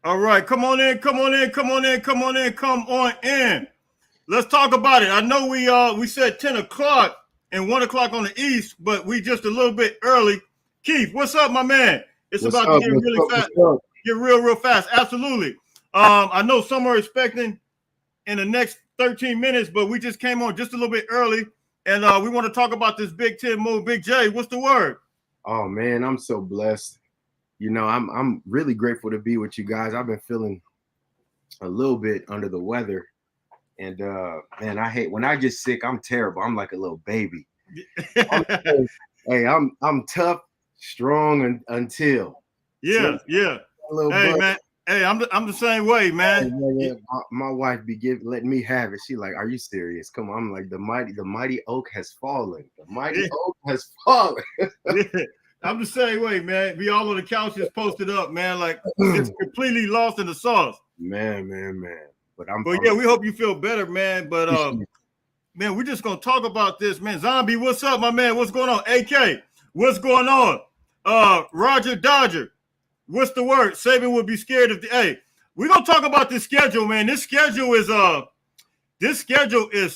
All right, come on in, come on in, come on in, come on in, come on in. Let's talk about it. I know we said 10 o'clock and 1 o'clock on the east, but we just a little bit early. Keith, what's up, my man? It's What's about to up? get What's really up? fast, What's up? get real fast. Absolutely. I know some are expecting in the next 13 minutes, but we just came on just a little bit early, and we want to talk about this Big Ten move. Big J, what's the word? Oh man, I'm so blessed. I'm really grateful to be with you guys. I've been feeling a little bit under the weather, and man, I hate when I get sick. I'm terrible. I'm like a little baby. I'm, hey, I'm tough, strong, until Yeah, yeah. a little Hey, butt. man. Hey, I'm the same way, man. My wife be letting me have it. She like, are you serious? Come on. I'm like, the mighty oak has fallen. The mighty Yeah, oak has fallen. yeah. I'm the same way, man. We all on the couches posted up, man, like just completely lost in the sauce. man. But I'm, But I'm yeah, we hope you feel better, man. But appreciative. man, we're just gonna talk about this, man. Zombie, what's up, my man? What's going on? AK, what's going on? Roger Dodger, what's the word? Saban would be scared of the we're gonna talk about this schedule, man. This schedule is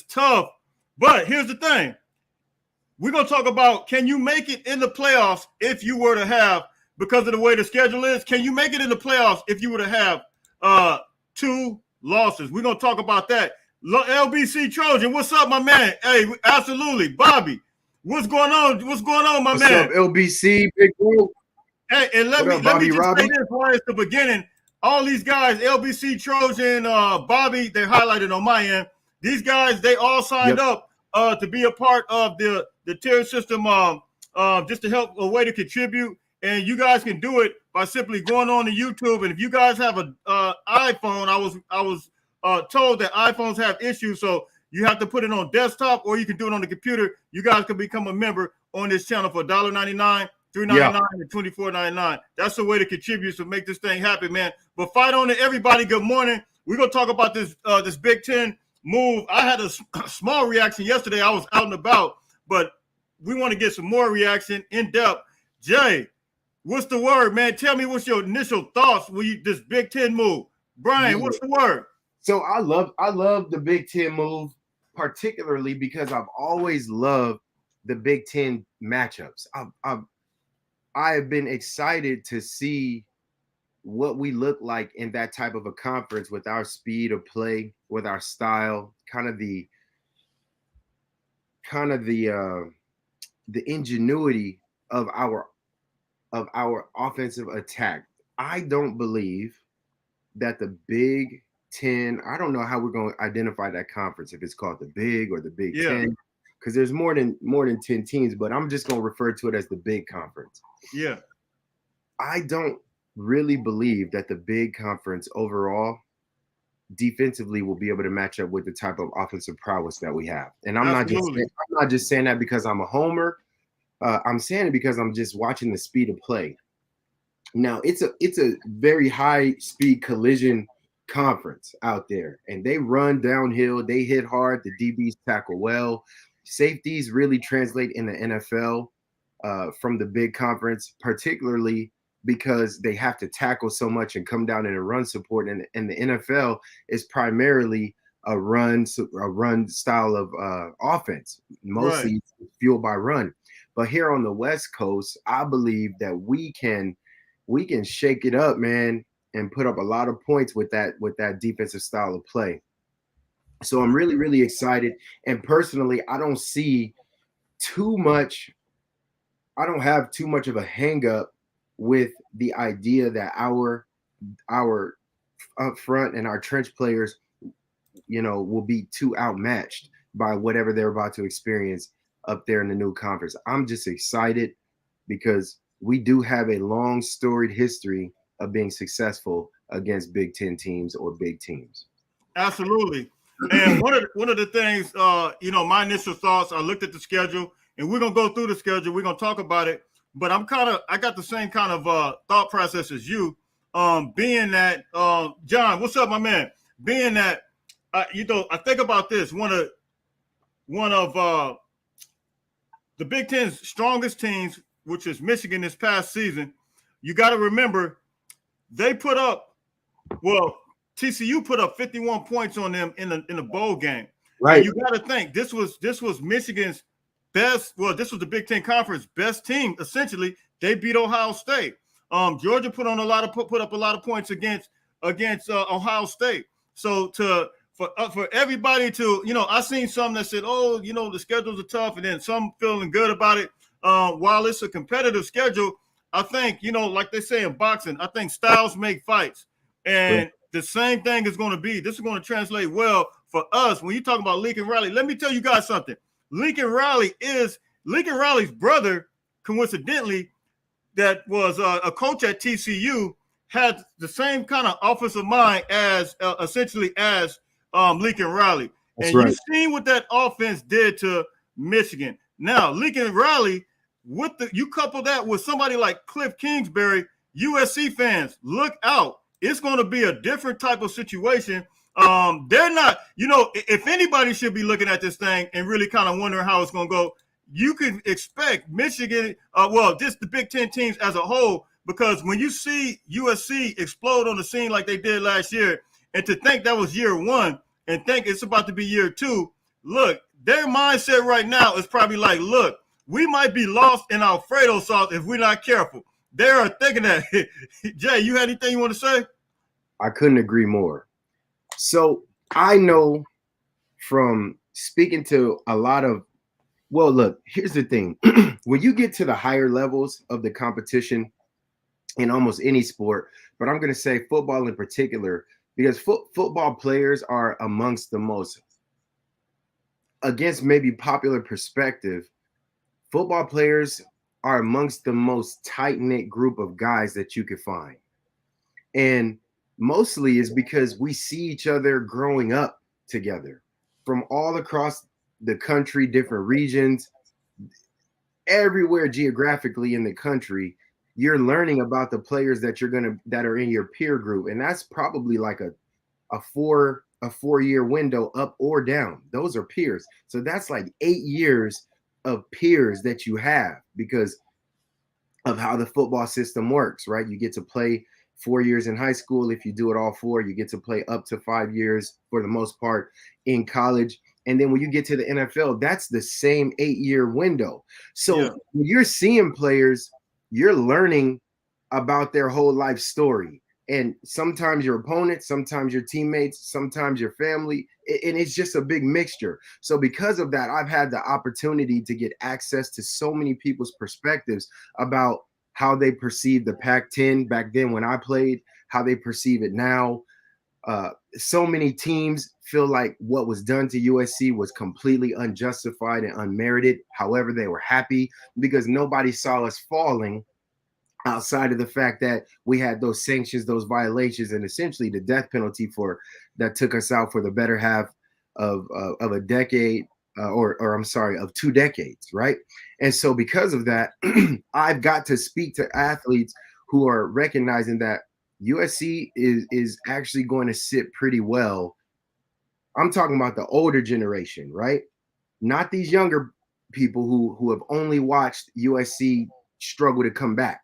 tough. But here's the thing. We're gonna talk about can you make it in the playoffs if you were to have, because of the way the schedule is, can you make it in the playoffs if you were to have two losses? We're gonna talk about that. LBC Trojan, what's up, my man? Hey, absolutely. Bobby, what's going on? What's going on, my What's man? up, LBC? Big bro. Hey, and let What me up, let me Bobby just say Robbie? this right at the beginning. All these guys, LBC Trojan, Bobby, they highlighted on my end. These guys, they all signed Yep. up to be a part of the tier system, just to help a way to contribute. And you guys can do it by simply going on to YouTube. And if you guys have an iPhone, I was told that iPhones have issues, so you have to put it on desktop or you can do it on the computer. You guys can become a member on this channel for $1.99. Yeah. $3.99 and $24.99. That's the way to contribute to make this thing happen, man. But fight on it, everybody. Good morning. We're gonna talk about this Big Ten move. I had a small reaction yesterday. I was out and about, but we want to get some more reaction in depth. Jay, what's the word, man? Tell me what's your initial thoughts when this Big Ten move. Brian, Yeah. what's the word? So I love the Big Ten move, particularly because I've always loved the Big Ten matchups. I have been excited to see what we look like in that type of a conference with our speed of play, with our style, the ingenuity of our offensive attack. I don't believe that the Big Ten, I don't know how we're going to identify that conference, if it's called the Big or the Big Yeah. Ten, because there's more than 10 teams, but I'm just going to refer to it as the Big Conference. Yeah. I don't really believe that the Big Conference overall defensively will be able to match up with the type of offensive prowess that we have. And I'm not just saying that because I'm a homer. I'm saying it because I'm just watching the speed of play. Now it's a very high speed collision conference out there, and they run downhill, they hit hard, the DBs tackle well, safeties really translate in the NFL from the big conference, particularly because they have to tackle so much and come down in a run support, and the NFL is primarily a run style of offense, mostly fueled by run. But here on the West Coast, I believe that we can shake it up, man, and put up a lot of points with that defensive style of play. So I'm really, really excited. And personally, I don't have too much of a hang up with the idea that our up front and our trench players, will be too outmatched by whatever they're about to experience up there in the new conference. I'm just excited because we do have a long storied history of being successful against Big Ten teams or big teams. Absolutely. And one of the things, my initial thoughts, I looked at the schedule, and we're gonna go through the schedule. We're gonna talk about it. But I got the same kind of thought process as you. Being that, John, what's up, my man? Being that, I think about this. One of the Big Ten's strongest teams, which is Michigan this past season. You got to remember, they put up Well, TCU put up 51 points on them in the bowl game. Right. And you got to think this was Michigan's best. Well, this was the Big Ten Conference best team. Essentially, they beat Ohio State. Georgia put up a lot of points against Ohio State. So for everybody to, I seen some that said, oh, the schedules are tough, and then some feeling good about it. While it's a competitive schedule, I think, like they say in boxing, I think styles make fights. And the same thing is going to be, this is going to translate well for us. When you talk about Lincoln Riley, let me tell you guys something. Lincoln Riley's brother, coincidentally, that was a coach at TCU, had the same kind of offensive mind as essentially as Lincoln Riley. That's and right. You've seen what that offense did to Michigan. Now, Lincoln Riley, you couple that with somebody like Cliff Kingsbury, USC fans, look out. It's going to be a different type of situation. They're not, if anybody should be looking at this thing and really kind of wondering how it's going to go, you can expect Michigan, just the Big Ten teams as a whole, because when you see USC explode on the scene like they did last year, and to think that was year one and think it's about to be year two, look, their mindset right now is probably like, look, we might be lost in Alfredo sauce if we're not careful. They are thinking that. Jay, you had anything you want to say? I couldn't agree more. So I know from speaking to a lot of, well, look, here's the thing. When you get to the higher levels of the competition in almost any sport, but I'm going to say football in particular, because football players are amongst the most, against maybe popular perspective, football players are amongst the most tight-knit group of guys that you could find. And mostly is because we see each other growing up together from all across the country, different regions, everywhere geographically in the country. You're learning about the players that that are in your peer group. And that's probably like a 4-year window up or down. Those are peers. So that's like 8 years of peers that you have because of how the football system works, right? You get to play 4 years in high school. If you do it all 4, you get to play up to 5 years for the most part in college. And then when you get to the NFL, that's the same 8-year window. So when you're seeing players, you're learning about their whole life story. And sometimes your opponents, sometimes your teammates, sometimes your family, and it's just a big mixture. So because of that, I've had the opportunity to get access to so many people's perspectives about how they perceive the Pac-10 back then when I played, how they perceive it now. So many teams feel like what was done to USC was completely unjustified and unmerited. However, they were happy because nobody saw us falling outside of the fact that we had those sanctions, those violations, and essentially the death penalty that took us out for the better half of a decade, of 2 decades, right? And so because of that, I've got to speak to athletes who are recognizing that USC is actually going to sit pretty well. I'm talking about the older generation, right? Not these younger people who have only watched USC struggle to come back.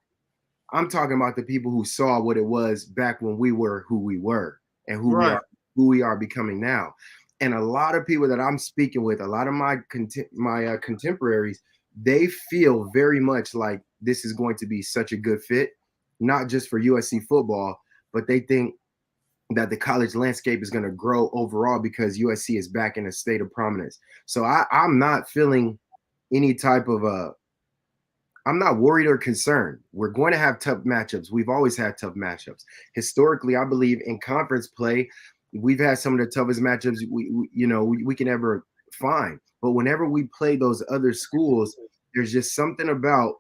I'm talking about the people who saw what it was back when we were who we were and who we are becoming now. And a lot of people that I'm speaking with, a lot of my contemporaries, they feel very much like this is going to be such a good fit, not just for USC football, but they think that the college landscape is going to grow overall because USC is back in a state of prominence. So I'm not feeling any type of I'm not worried or concerned. We're going to have tough matchups. We've always had tough matchups. Historically, I believe in conference play, we've had some of the toughest matchups we can ever find. But whenever we play those other schools, there's just something about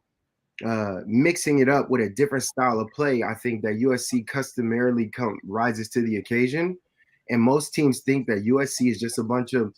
mixing it up with a different style of play. I think that USC customarily rises to the occasion. And most teams think that USC is just a bunch of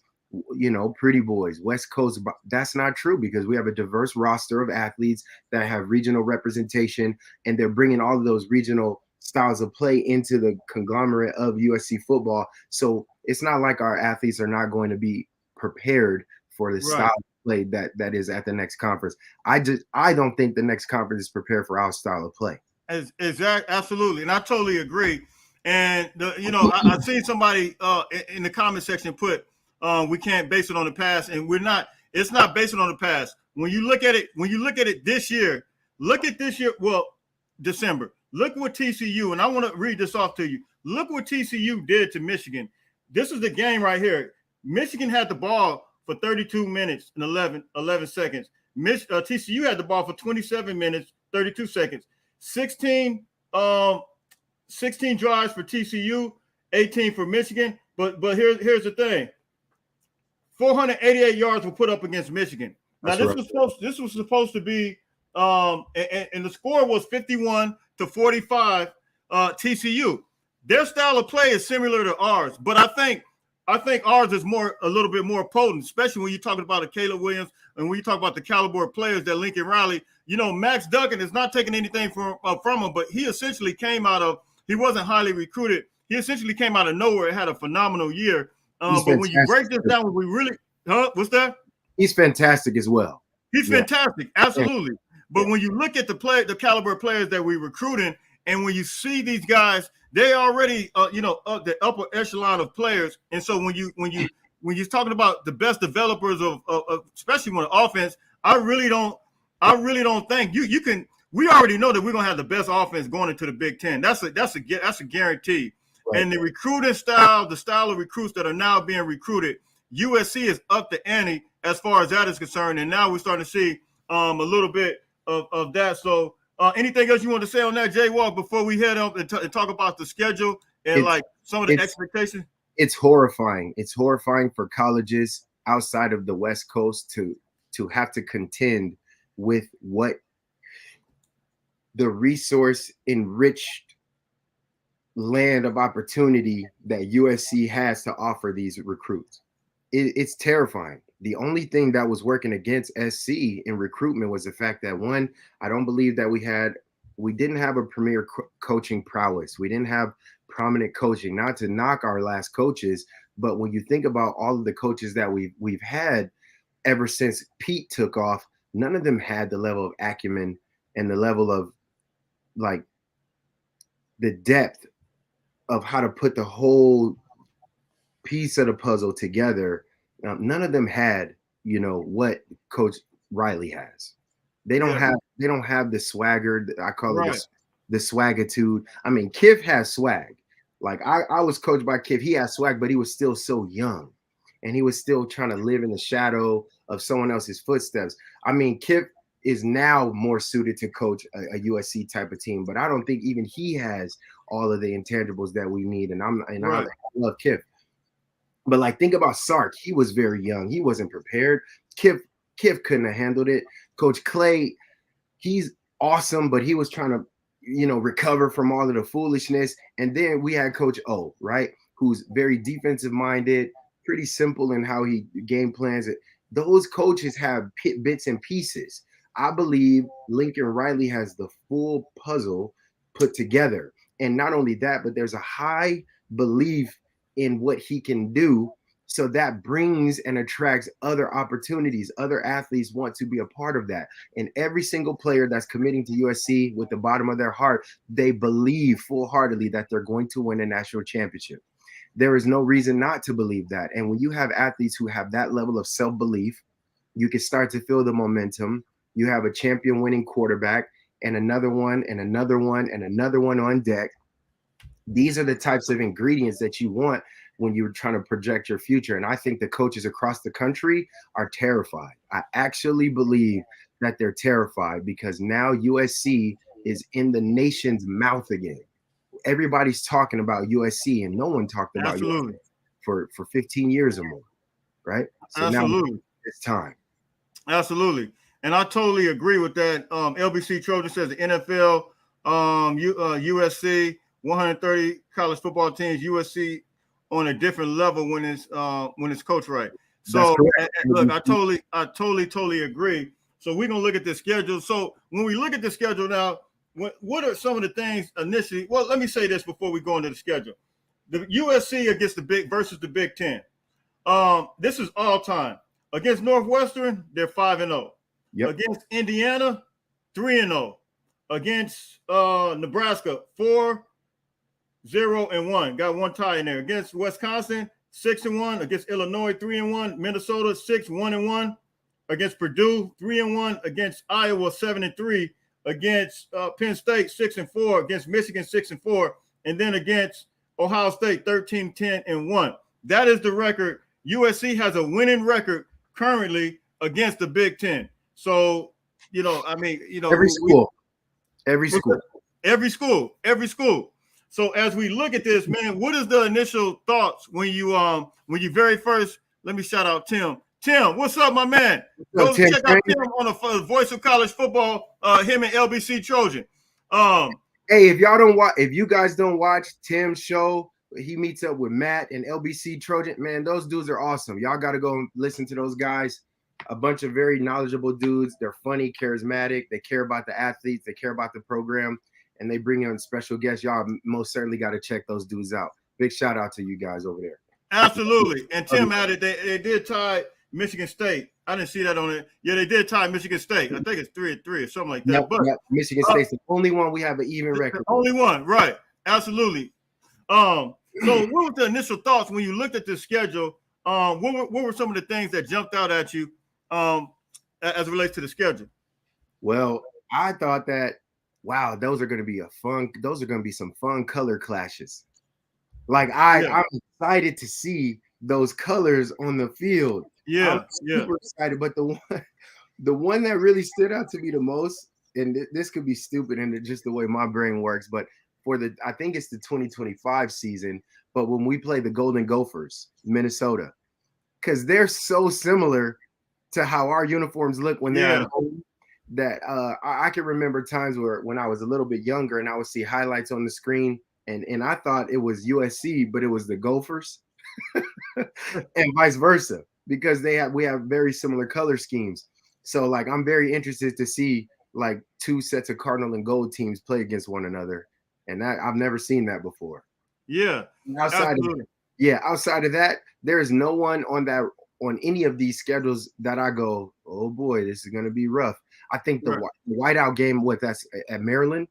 pretty boys, West Coast. That's not true because we have a diverse roster of athletes that have regional representation, and they're bringing all of those regional styles of play into the conglomerate of USC football. So it's not like our athletes are not going to be prepared for the style of play that is at the next conference. I don't think the next conference is prepared for our style of play. Exactly, absolutely, and I totally agree. And I seen somebody in the comment section put we can't base it on the past, and we're not. It's not based on the past. When you look at it this year, look at this year. Well, December. Look what TCU, and I want to read this off to you. Look what TCU did to Michigan. This is the game right here. Michigan had the ball for 32 minutes and 11 seconds. TCU had the ball for 27 minutes, 32 seconds. 16 drives for TCU, 18 for Michigan. But here's the thing. 488 yards were put up against Michigan. Now this was supposed to be and the score was 51-45 TCU. Their style of play is similar to ours, but I think ours is a little bit more potent, especially when you're talking about a Caleb Williams and when you talk about the caliber of players that Lincoln Riley. Max Duggan is not taking anything from him, but he essentially he wasn't highly recruited. He essentially came out of nowhere and had a phenomenal year. But when you break this down, what's that? He's fantastic as well. He's fantastic, absolutely. But when you look at the caliber of players that we're recruiting, and when you see these guys, they already up the upper echelon of players. And so when you're talking about the best developers of especially when offense, I really don't think you can. We already know that we're gonna have the best offense going into the Big Ten. That's a guarantee. Right. And the recruiting style, the style of recruits that are now being recruited, USC is up the ante as far as that is concerned. And now we're starting to see a little bit of that. So anything else you want to say on that, Jay Walk, before we head up and talk about the schedule and some of the expectations? It's horrifying. It's horrifying for colleges outside of the West Coast to have to contend with what the resource enriched land of opportunity that USC has to offer these recruits. It's terrifying. The only thing that was working against SC in recruitment was the fact that, one, I don't believe that we didn't have a premier coaching prowess. We didn't have prominent coaching. Not to knock our last coaches, but when you think about all of the coaches that we've had ever since Pete took off, none of them had the level of acumen and the level of the depth of how to put the whole piece of the puzzle together. None of them had, what Coach Riley has. They don't have the swagger. I call it the swagitude. I mean, Kiff has swag. Like I was coached by Kiff. He had swag, but he was still so young, and he was still trying to live in the shadow of someone else's footsteps. I mean, Kiff is now more suited to coach a USC type of team, but I don't think even he has all of the intangibles that we need. And I love Kiff. But think about Sark. He was very young. He wasn't prepared. Kiff couldn't have handled it. Coach Clay, he's awesome, but he was trying to, recover from all of the foolishness. And then we had Coach O, right, who's very defensive minded, pretty simple in how he game plans it. Those coaches have bits and pieces. I believe Lincoln Riley has the full puzzle put together. And not only that, but there's a high belief in what he can do. So that brings and attracts other opportunities. Other athletes want to be a part of that. And every single player that's committing to USC with the bottom of their heart, they believe full-heartedly that they're going to win a national championship. There is no reason not to believe that. And when you have athletes who have that level of self-belief, you can start to feel the momentum. You have a champion winning quarterback and another one and another one and another one on deck. These are the types of ingredients that you want when you're trying to project your future. And I think the coaches across the country are terrified. I actually believe that they're terrified because now USC is in the nation's mouth again. Everybody's talking about USC and no one talked about USC for 15 years or more, right? So now it's time. Absolutely. And I totally agree with that. LBC Trojan says the NFL, USC, 130 college football teams, USC on a different level when it's coached right. So look, I totally agree. So we're gonna look at the schedule. So when we look at the schedule now, what are some of the things initially? Well, let me say this before we go into the schedule. The USC against versus the Big Ten. This is all time. Against Northwestern, they're 5-0. Yep. Against Indiana, 3-0. Against Nebraska, 4. 0-1. Got one tie in there. Against Wisconsin, 6-1. Against Illinois, 3-1. Minnesota, 6-1-1. Against Purdue, 3-1. Against Iowa, 7-3. Against Penn State, 6-4. Against Michigan, 6-4. And then against Ohio State, 13-10-1. That is the record. USC has a winning record currently against the Big Ten. So, every school. So as we look at this, man, what is the initial thoughts when you very first? Let me shout out Tim. Tim, what's up, my man? Go check out Tim on the Voice of College Football. Him and LBC Trojan. Hey, if you guys don't watch Tim's show, he meets up with Matt and LBC Trojan. Man, those dudes are awesome. Y'all got to go and listen to those guys. A bunch of very knowledgeable dudes. They're funny, charismatic. They care about the athletes. They care about the program, and they bring in special guests. Y'all most certainly got to check those dudes out. Big shout out to you guys over there. Absolutely. And Tim added they did tie Michigan State. I didn't see that on it. Yeah, they did tie Michigan State. I think it's 3-3 or something like that. Yep, but Michigan State's the only one we have an even record. Only one, right? Absolutely. So, what were the initial thoughts when you looked at the schedule? What were some of the things that jumped out at you as it relates to the schedule? Well, I thought that those are going to be some fun color clashes. Like I'm excited to see those colors on the field. Yeah, I'm super excited. But the one that really stood out to me the most, and this could be stupid and just the way my brain works, but I think it's the 2025 season, but when we play the Golden Gophers, Minnesota, because they're so similar to how our uniforms look when they're at home, that I can remember times when I was a little bit younger and I would see highlights on the screen and I thought it was USC, but it was the Gophers and vice versa, because we have very similar color schemes. So like, I'm very interested to see like two sets of Cardinal and gold teams play against one another. And I've never seen that before. Yeah. Outside of that, there's no one on any of these schedules that I go, oh boy, this is going to be rough. I think the whiteout game that's at Maryland.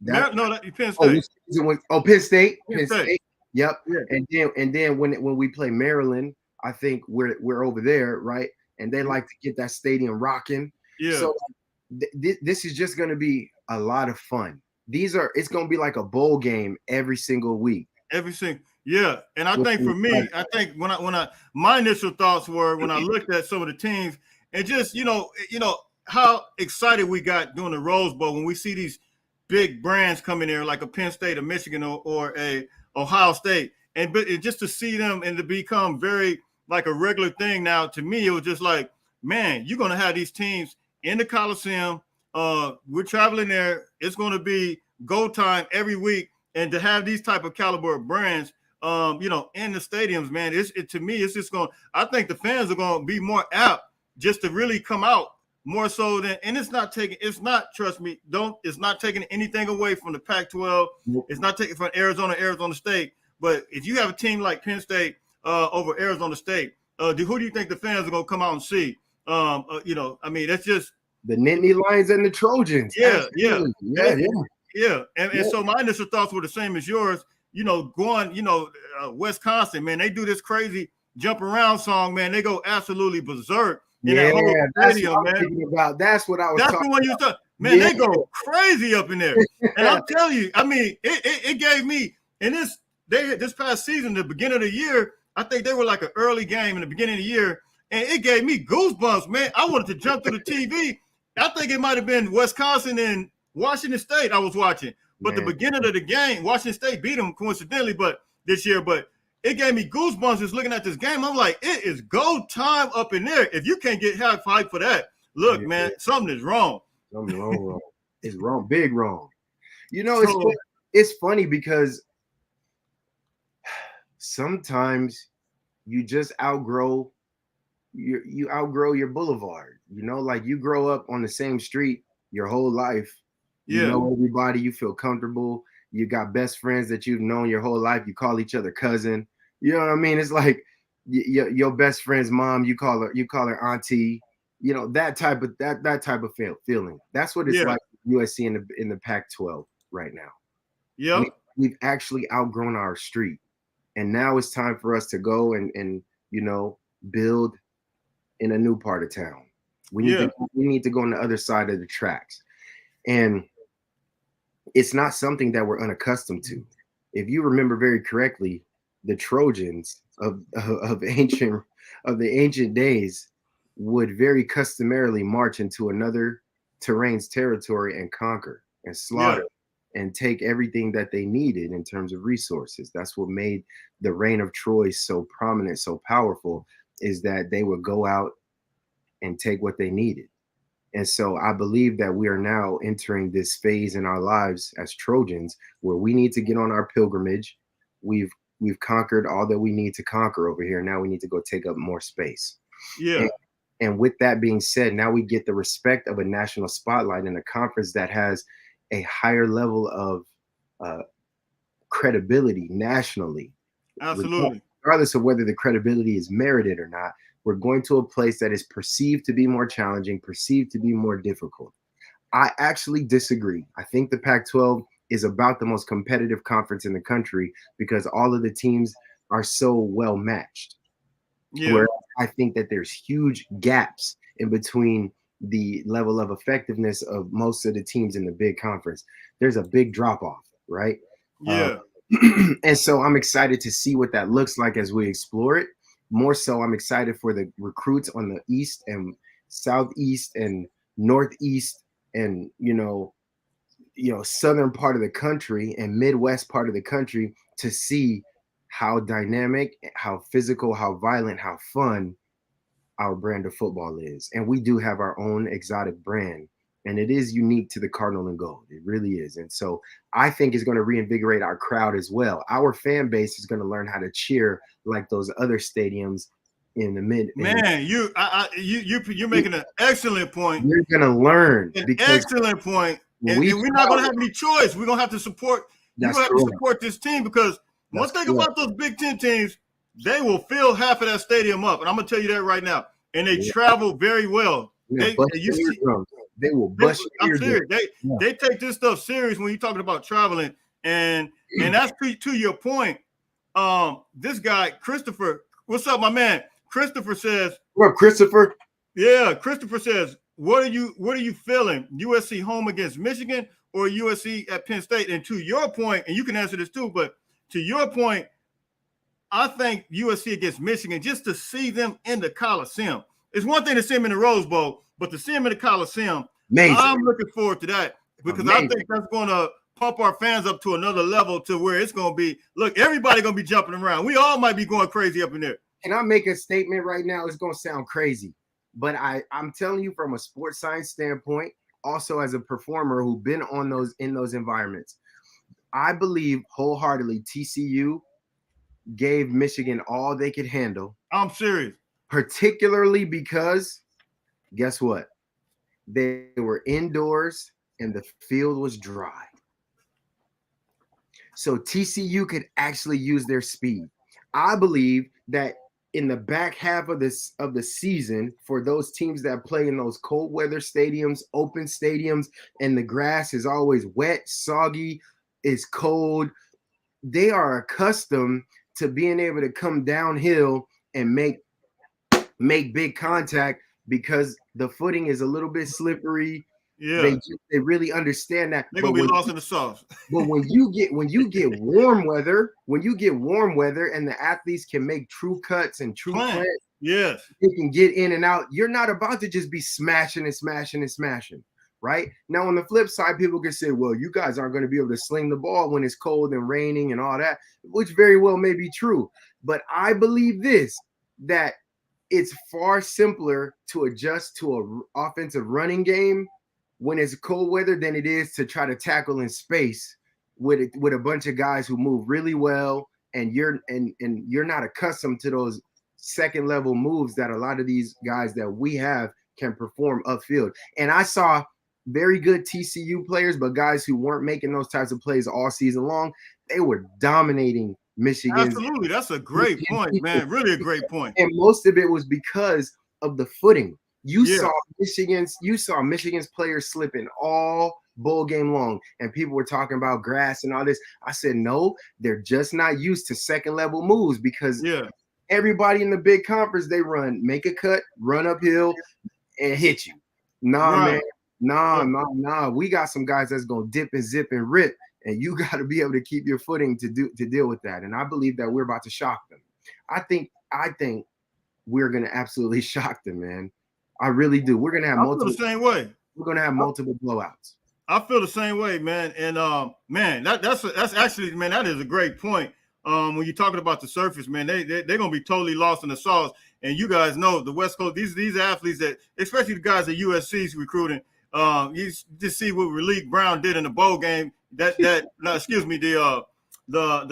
Penn State. Penn State. Penn State. Yep. Yeah. And then when we play Maryland, I think we're over there, right? And they like to get that stadium rocking. Yeah. So this is just going to be a lot of fun. It's going to be like a bowl game every single week. Yeah. And I think for me, my initial thoughts were when I looked at some of the teams and just, how excited we got during the Rose Bowl when we see these big brands come in there like a Penn State, a Michigan, or a Ohio State. And just to see them and to become very like a regular thing now, to me, it was just like, man, you're going to have these teams in the Coliseum. We're traveling there. It's going to be go time every week. And to have these type of caliber of brands, in the stadiums, man, to me, it's just going, I think the fans are going to be more apt just to really come out more so than, and it's not taking anything away from the Pac-12. Nope. It's not taking from Arizona State. But if you have a team like Penn State over Arizona State, who do you think the fans are going to come out and see? That's just the Nittany Lions and the Trojans. Yeah. And so my initial thoughts were the same as yours. Wisconsin, man, they do this crazy jump around song, man. They go absolutely berserk in that whole stadium, man. That's what I was. That's the one you said, man. They go crazy up in there, and I'll tell you, I mean, it gave me this past season, the beginning of the year. I think they were like an early game in the beginning of the year, and it gave me goosebumps, man. I wanted to jump to the TV. I think it might have been Wisconsin and Washington State I was watching. But the beginning of the game, Washington State beat them coincidentally, but it gave me goosebumps just looking at this game. I'm like, it is go time up in there. If you can't get half hype for that, look, man, something is wrong. Something wrong. It's wrong, big wrong. It's funny because sometimes you just outgrow your boulevard. Like you grow up on the same street your whole life. You know everybody, you feel comfortable. You got best friends that you've known your whole life. You call each other cousin. You know what I mean? It's like your best friend's mom, you call her auntie. That type of feeling. That's what it's like USC in the Pac-12 right now. Yeah. we've actually outgrown our street. And now it's time for us to go and build in a new part of town. We need to go on the other side of the tracks. And it's not something that we're unaccustomed to. If you remember very correctly, the Trojans of the ancient days would very customarily march into another terrain's territory and conquer and slaughter and take everything that they needed in terms of resources. That's what made the reign of Troy so prominent, so powerful, is that they would go out and take what they needed. And so I believe that we are now entering this phase in our lives as Trojans where we need to get on our pilgrimage. We've conquered all that we need to conquer over here. Now we need to go take up more space. Yeah. And with that being said, now we get the respect of a national spotlight in a conference that has a higher level of credibility nationally. Absolutely. Regardless of whether the credibility is merited or not, we're going to a place that is perceived to be more challenging, perceived to be more difficult. I actually disagree. I think the Pac-12 is about the most competitive conference in the country because all of the teams are so well matched. Yeah. Where I think that there's huge gaps in between the level of effectiveness of most of the teams in the big conference. There's a big drop off, right? Yeah. And so I'm excited to see what that looks like as we explore it. More so, I'm excited for the recruits on the east and southeast and northeast and southern part of the country and midwest part of the country to see how dynamic, how physical, how violent, how fun our brand of football is. And we do have our own exotic brand, and it is unique to the Cardinal and Gold. It really is. And so I think it's going to reinvigorate our crowd as well. Our fan base is going to learn how to cheer like those other stadiums in the mid. You're making an excellent point. You're going to learn. Excellent point. And we're not going to have any choice. We're going to have to support. You're going to have to support this team because one thing about those Big Ten teams, they will fill half of that stadium up. And I'm going to tell you that right now. And they travel very well. They will bust your eardrums. They take this stuff serious when you're talking about traveling. And that's to your point. This guy, Christopher, what's up, my man? Christopher says, what up, Christopher? Yeah, Christopher says, what are you feeling? USC home against Michigan or USC at Penn State? And to your point, and you can answer this too, but to your point, I think USC against Michigan, just to see them in the Coliseum. It's one thing to see them in the Rose Bowl, but to see them in the Coliseum, amazing. I'm looking forward to that because I think that's going to pump our fans up to another level to where it's going to be, look, everybody going to be jumping around. We all might be going crazy up in there. Can I make a statement right now? It's going to sound crazy, but I'm telling you from a sports science standpoint, also as a performer who's been in those environments, I believe wholeheartedly TCU gave Michigan all they could handle. I'm serious. Particularly because, guess what? They were indoors and the field was dry. So TCU could actually use their speed. I believe that in the back half of the season, for those teams that play in those cold weather stadiums, open stadiums, and the grass is always wet, soggy, it's cold, they are accustomed to being able to come downhill and make big contact because the footing is a little bit slippery. Yeah, they really understand that. They're gonna be lost in the sauce. But when you get warm weather, and the athletes can make true cuts and true plants, yes, they can get in and out. You're not about to just be smashing, right? Now on the flip side, people can say, "Well, you guys aren't going to be able to sling the ball when it's cold and raining and all that," which very well may be true. But I believe that it's far simpler to adjust to an offensive running game when it's cold weather than it is to try to tackle in space with a bunch of guys who move really well, and you're not accustomed to those second level moves that a lot of these guys that we have can perform upfield. And I saw very good TCU players, but guys who weren't making those types of plays all season long, they were dominating Michigan. Absolutely. That's a great point, man. Really a great point. And most of it was because of the footing. You saw Michigan's players slipping all bowl game long, and people were talking about grass and all this. I said, no, they're just not used to second level moves because everybody in the big conference, they make a cut, run uphill, and hit you. Nah, man. Nah. We got some guys that's gonna dip and zip and rip, and you got to be able to keep your footing to deal with that. And I believe that we're about to shock them. I think we're gonna absolutely shock them, man. I really do. We're gonna have multiple. The same way. We're gonna have multiple blowouts. I feel the same way, man. And man, that's actually, man, that is a great point. When you're talking about the surface, man, they're gonna be totally lost in the sauce. And you guys know the West Coast, these athletes that, especially the guys at USC's recruiting, you just see what Raleigh Brown did in the bowl game. The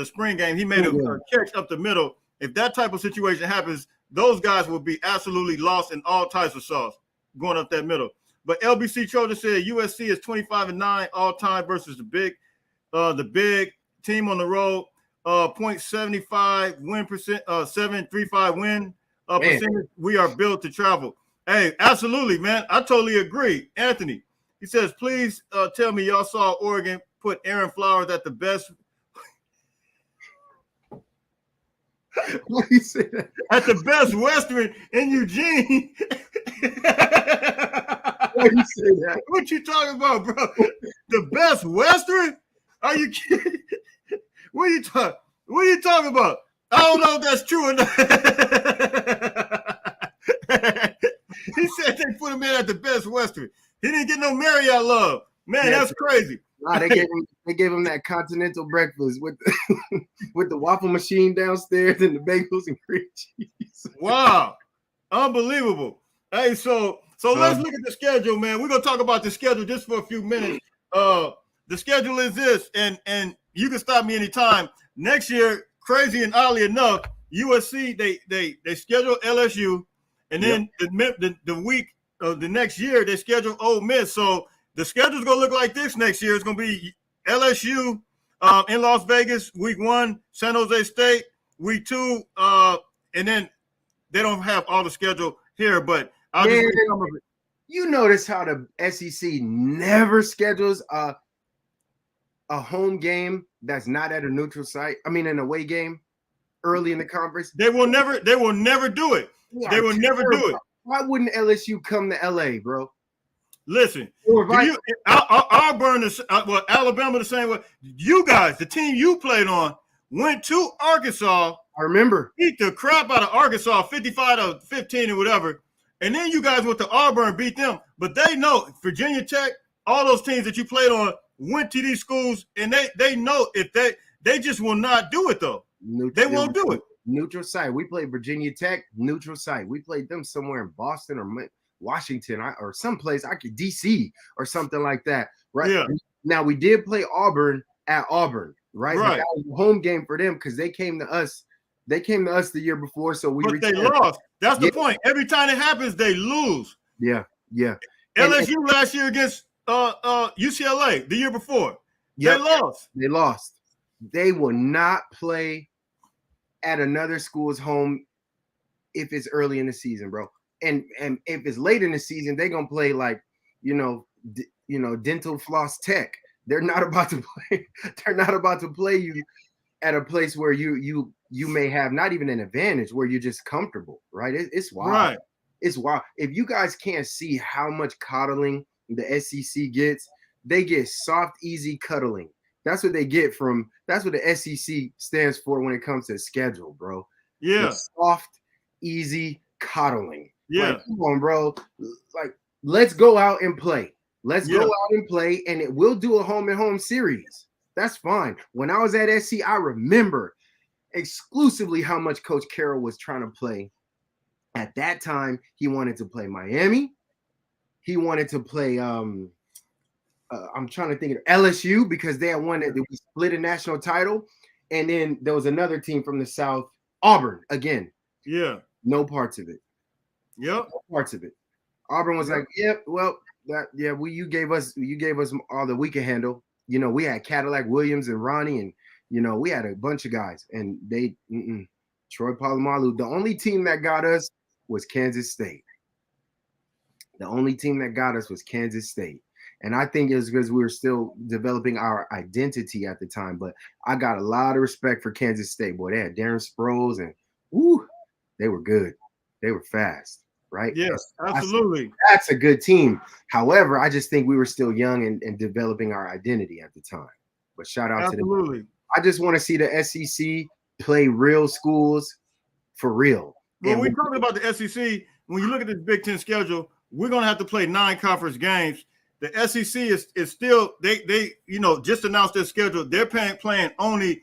spring game, he made a catch up the middle. If that type of situation happens, those guys will be absolutely lost in all types of sauce going up that middle. But LBC Trojan said USC is 25-9 all time versus the big team on the road. 0.75 win percent, 7.35 win percentage. We are built to travel. Hey, absolutely, man. I totally agree. Anthony, he says, please tell me y'all saw Oregon put Aaron Flowers at the best. What you say that? At the Best Western in Eugene. Why you say that? What you talking about, bro? The Best Western? Are you kidding? What are you talking about? I don't know if that's true or not. He said they put him in at the Best Western. He didn't get no Marriott love. Man, that's crazy. Nah, they gave him that continental breakfast with the waffle machine downstairs and the bagels and cream cheese. Wow. Unbelievable. Hey, so let's look at the schedule, man. We're gonna talk about the schedule just for a few minutes. The schedule is this, and you can stop me anytime. Next year, crazy and oddly enough, USC they schedule LSU, and then the week of the next year they schedule Ole Miss. So the schedule's gonna look like this next year. It's gonna be LSU in Las Vegas, week 1, San Jose State, week 2, and then they don't have all the schedule here, but you notice how the SEC never schedules a home game that's not at a neutral site. I mean, an away game early in the conference. They will never do it. They will never do it. Why wouldn't LSU come to LA, bro? Listen, Auburn is Alabama the same way. You guys, the team you played on, went to Arkansas. I remember. Beat the crap out of Arkansas, 55-15 or whatever. And then you guys went to Auburn and beat them. But they know Virginia Tech, all those teams that you played on went to these schools, and they know if they just will not do it though. They won't do it. Neutral site. We played Virginia Tech, neutral site. We played them somewhere in Boston or Washington or someplace, DC or something like that, right? Yeah. Now we did play Auburn at Auburn, right? Right. That was a home game for them because they came to us. They came to us the year before, so they lost. That's the point. Every time it happens, they lose. Yeah. LSU last year against UCLA the year before. They lost. They lost. They will not play at another school's home if it's early in the season, bro. And if it's late in the season, they're gonna play like Dental Floss Tech. They're not about to play. They're not about to play you at a place where you may have not even an advantage, where you're just comfortable, right? It's wild. Right. It's wild. If you guys can't see how much coddling the SEC gets, they get soft, easy cuddling. That's what they get from. That's what the SEC stands for when it comes to schedule, bro. Yeah. The soft, easy coddling. Yeah. Like, come on, bro. Like, let's go out and play. Let's go out and play, and we'll do a home-and-home series. That's fine. When I was at SC, I remember exclusively how much Coach Carroll was trying to play. At that time, he wanted to play Miami. He wanted to play I'm trying to think of LSU because they had won it. They split a national title. And then there was another team from the South, Auburn, again. Yeah. No parts of it. Yep. No parts of it. Auburn was like, you gave us all that we can handle. We had Cadillac Williams and Ronnie, and we had a bunch of guys, and they Troy Polamalu. The only team that got us was Kansas State. The only team that got us was Kansas State. And I think it's because we were still developing our identity at the time. But I got a lot of respect for Kansas State. Boy, they had Darren Sproles and woo, they were good. They were fast, right? Yeah, absolutely. That's a good team. However, I just think we were still young and developing our identity at the time. But shout out to them. I just want to see the SEC play real schools for real. Well, we're talking about the SEC. When you look at this Big Ten schedule, we're going to have to play 9 conference games. The SEC is still they just announced their schedule. They're playing only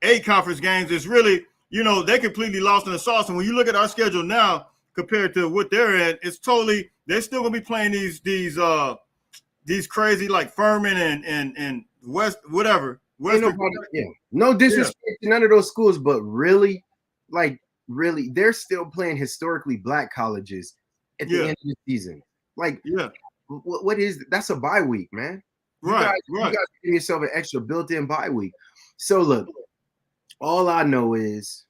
8 conference games. It's really they completely lost in the sauce. And when you look at our schedule now compared to what they're in, it's totally they're still going to be playing these crazy like Furman and West whatever. No disrespect to none of those schools, but really, they're still playing historically black colleges at the end of the season. What is that's a bye week, man? You guys give yourself an extra built-in bye week. So look, all I know is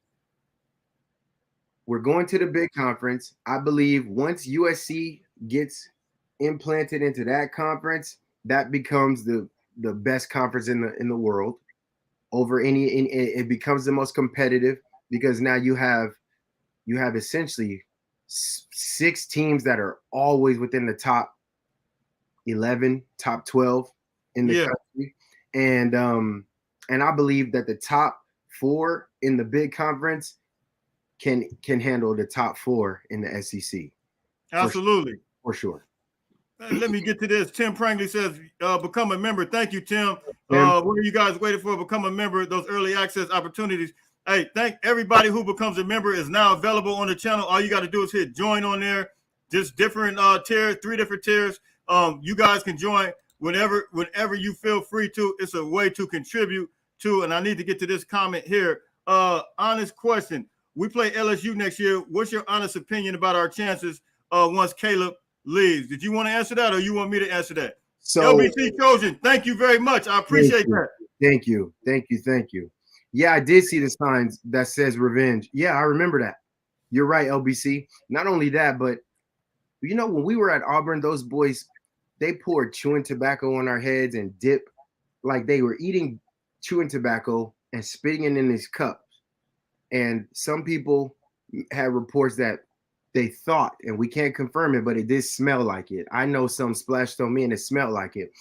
we're going to the big conference. I believe once USC gets implanted into that conference, that becomes the best conference in the world over it becomes the most competitive because now you have essentially 6 teams that are always within the top 11, top 12 in the country. And I believe that the top 4 in the big conference can handle the top 4 in the SEC. Absolutely. For sure. Let me get to this. Tim Prangley says, become a member. Thank you, Tim. What are you guys waiting for? Become a member, those early access opportunities. Hey, thank everybody who becomes a member is now available on the channel. All you got to do is hit join on there. Just different tiers, 3 different tiers. You guys can join whenever you feel free to. It's a way to contribute to, and I need to get to this comment here. Honest question. We play LSU next year. What's your honest opinion about our chances once Caleb leaves? Did you want to answer that or you want me to answer that? So LBC Trojan, thank you very much. I appreciate that. Thank you. Yeah, I did see the signs that says revenge. Yeah, I remember that. You're right, LBC. Not only that, but when we were at Auburn, those boys, they poured chewing tobacco on our heads and dip like they were eating chewing tobacco and spitting it in these cups. And some people had reports that they thought, and we can't confirm it, but it did smell like it. I know some splashed on me and it smelled like it.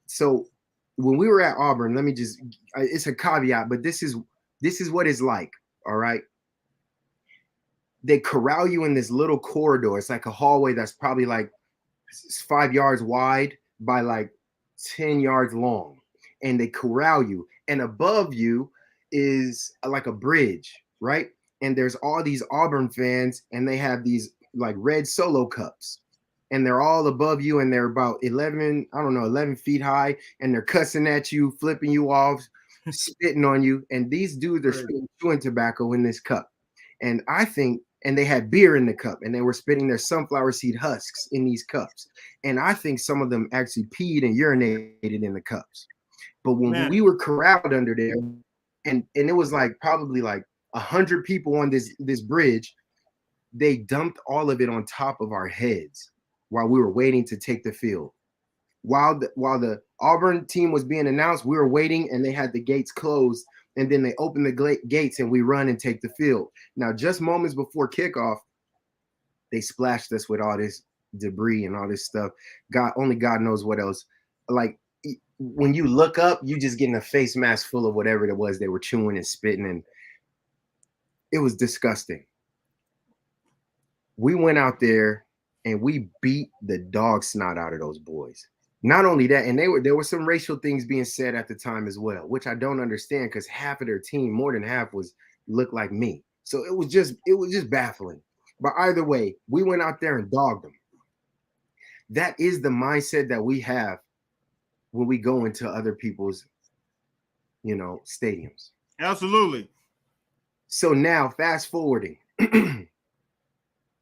So when we were at Auburn, let me just, it's a caveat, but this is what it's like. All right. They corral you in this little corridor. It's like a hallway that's probably like 5 yards wide by like 10 yards long. And they corral you. And above you is like a bridge, right? And there's all these Auburn fans, and they have these like red Solo cups. And they're all above you, and they're about 11 feet high, and they're cussing at you, flipping you off, spitting on you. And these dudes are spitting chewing tobacco in this cup. And they had beer in the cup, and they were spitting their sunflower seed husks in these cups. And I think some of them actually peed and urinated in the cups. But when we were corralled under there, and it was like probably like 100 people on this bridge, they dumped all of it on top of our heads while we were waiting to take the field. While the Auburn team was being announced, we were waiting, and they had the gates closed, and then they opened the gates, and we run and take the field. Now, just moments before kickoff, they splashed us with all this debris and all this stuff. Only God knows what else. Like, when you look up, you just getting a face mask full of whatever it was they were chewing and spitting, and it was disgusting. We went out there and we beat the dog snot out of those boys. Not only that, and there were some racial things being said at the time as well, which I don't understand because half of their team, more than half, looked like me. So it was just baffling. But either way, we went out there and dogged them. That is the mindset that we have when we go into other people's, stadiums. Absolutely. So now, fast forwarding,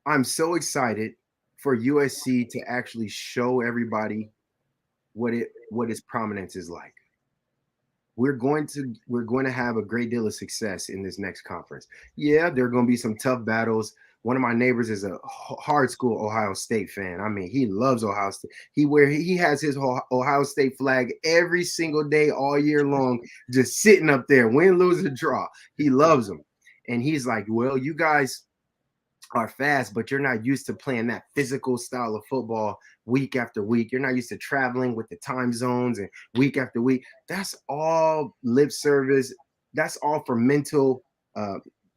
I'm so excited for USC to actually show everybody what its prominence is like. We're going to have a great deal of success in this next conference. Yeah, there are going to be some tough battles One of my neighbors is a hard school Ohio State fan. I mean, he loves Ohio State. He has his Ohio State flag every single day, all year long, just sitting up there, win, lose, or draw. He loves them. And he's like, well, you guys are fast, but you're not used to playing that physical style of football week after week. You're not used to traveling with the time zones and week after week. That's all lip service. That's all for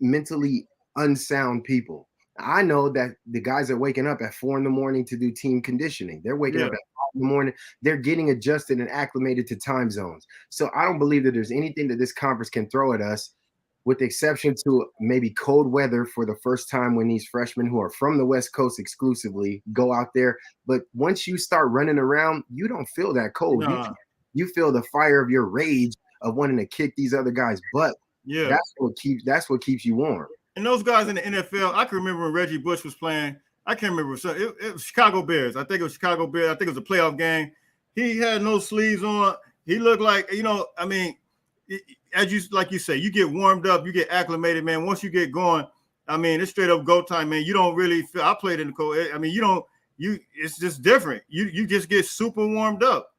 mentally unsound people. I know that the guys are waking up at 4 a.m. to do team conditioning. They're waking up at 5 a.m. They're getting adjusted and acclimated to time zones. So I don't believe that there's anything that this conference can throw at us, with the exception to maybe cold weather for the first time when these freshmen who are from the West Coast exclusively go out there. But once you start running around, you don't feel that cold. Nah. You feel the fire of your rage of wanting to kick these other guys' butt. Yeah, that's what keeps you warm. And those guys in the NFL, I can remember when Reggie Bush was playing. I can't remember. So it was Chicago Bears. I think it was Chicago Bears. I think it was a playoff game. He had no sleeves on. He looked like, I mean, as you say, you get warmed up, you get acclimated, man. Once you get going, I mean, it's straight up go time, man. You don't really feel. I played in the cold. I mean, it's just different. You just get super warmed up,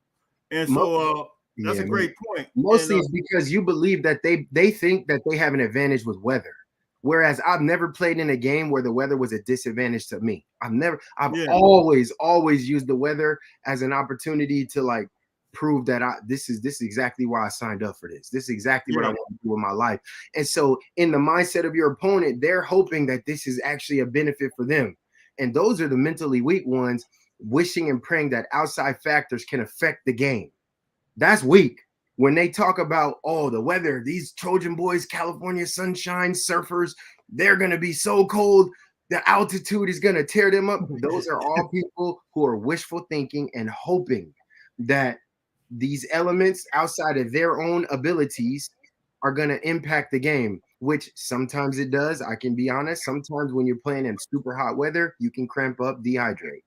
and so that's a great point. Mostly it's because you believe that they think that they have an advantage with weather. Whereas I've never played in a game where the weather was a disadvantage to me. I've always used the weather as an opportunity to like prove that this is exactly why I signed up for this. This is exactly what I want to do with my life. And so in the mindset of your opponent, they're hoping that this is actually a benefit for them. And those are the mentally weak ones, wishing and praying that outside factors can affect the game. That's weak. When they talk about, the weather, these Trojan boys, California sunshine, surfers, they're going to be so cold, the altitude is going to tear them up. Those are all people who are wishful thinking and hoping that these elements outside of their own abilities are going to impact the game, which sometimes it does. I can be honest. Sometimes when you're playing in super hot weather, you can cramp up, dehydrate.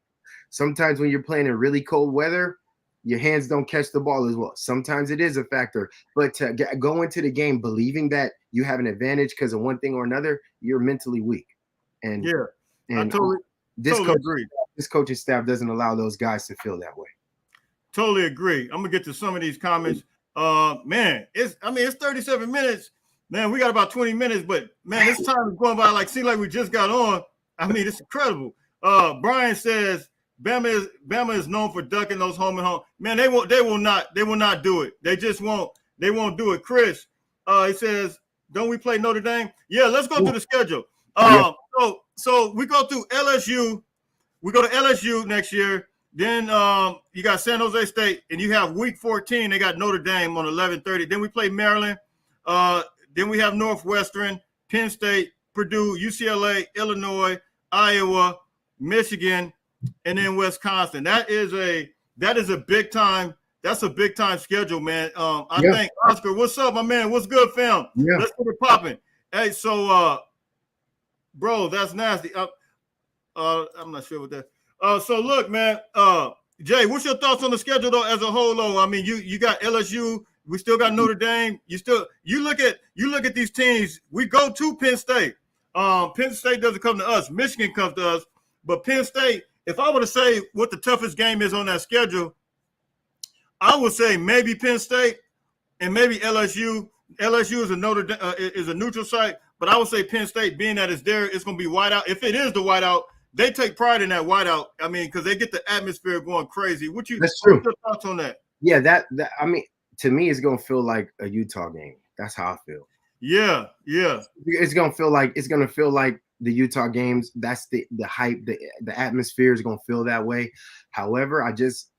Sometimes when you're playing in really cold weather, your hands don't catch the ball as well. Sometimes it is a factor, but to go into the game believing that you have an advantage because of one thing or another, you're mentally weak. And I totally agree. This coaching staff doesn't allow those guys to feel that way. Totally agree. I'm gonna get to some of these comments. Man, it's 37 minutes. Man, we got about 20 minutes, but man, this time is going by seems like we just got on. I mean, it's incredible. Brian says Bama is known for ducking those home and home. Man, they will not do it. They just won't. They won't do it. Chris, he says, don't we play Notre Dame? Yeah, let's go through the schedule. So we go through LSU. We go to LSU next year. Then you got San Jose State, and you have week 14. They got Notre Dame on 11:30. Then we play Maryland. Then we have Northwestern, Penn State, Purdue, UCLA, Illinois, Iowa, Michigan, and then Wisconsin. That is a big time. That's a big time schedule, man. I think Oscar, what's up, my man? What's good, fam? Yeah. Let's get it popping. Hey, so bro, that's nasty. I'm not sure what that. So look, man. Jay, what's your thoughts on the schedule though as a whole? Though I mean, you got LSU. We still got Notre Dame. You look at these teams. We go to Penn State. Penn State doesn't come to us. Michigan comes to us. But Penn State, if I were to say what the toughest game is on that schedule, I would say maybe Penn State and maybe LSU. LSU is a neutral site, but I would say Penn State, being that it's there, it's going to be whiteout. If it is the whiteout, they take pride in that whiteout. I mean, because they get the atmosphere going crazy. That's true. What's your thoughts on that? Yeah, that I mean, to me, it's going to feel like a Utah game. That's how I feel. Yeah. It's going to feel like the Utah games. That's the hype. The atmosphere is going to feel that way. However, I just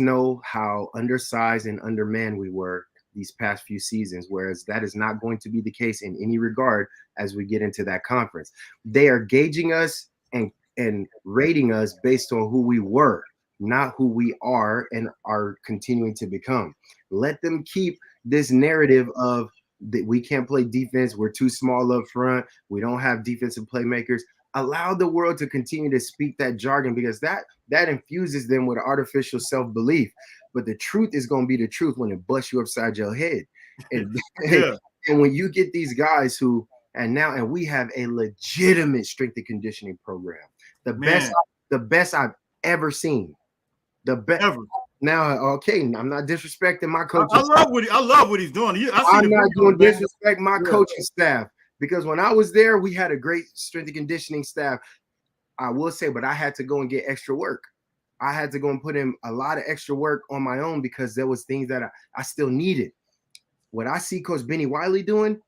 know how undersized and undermanned we were these past few seasons, whereas that is not going to be the case in any regard as we get into that conference. They are gauging us and rating us based on who we were, not who we are and are continuing to become. Let them keep this narrative of that we can't play defense, we're too small up front, we don't have defensive playmakers. Allow the world to continue to speak that jargon, because that infuses them with artificial self-belief. But the truth is going to be the truth when it busts you upside your head. And, and when you get these guys who, and we have a legitimate strength and conditioning program. The best I've ever seen. The best ever. Now, okay, I'm not disrespecting my coaching. I love what he's doing. I'm not going to disrespect my coaching staff, because when I was there, we had a great strength and conditioning staff. I will say, but I had to go and get extra work. I had to go and put in a lot of extra work on my own because there was things that I still needed. What I see Coach Benny Wiley doing,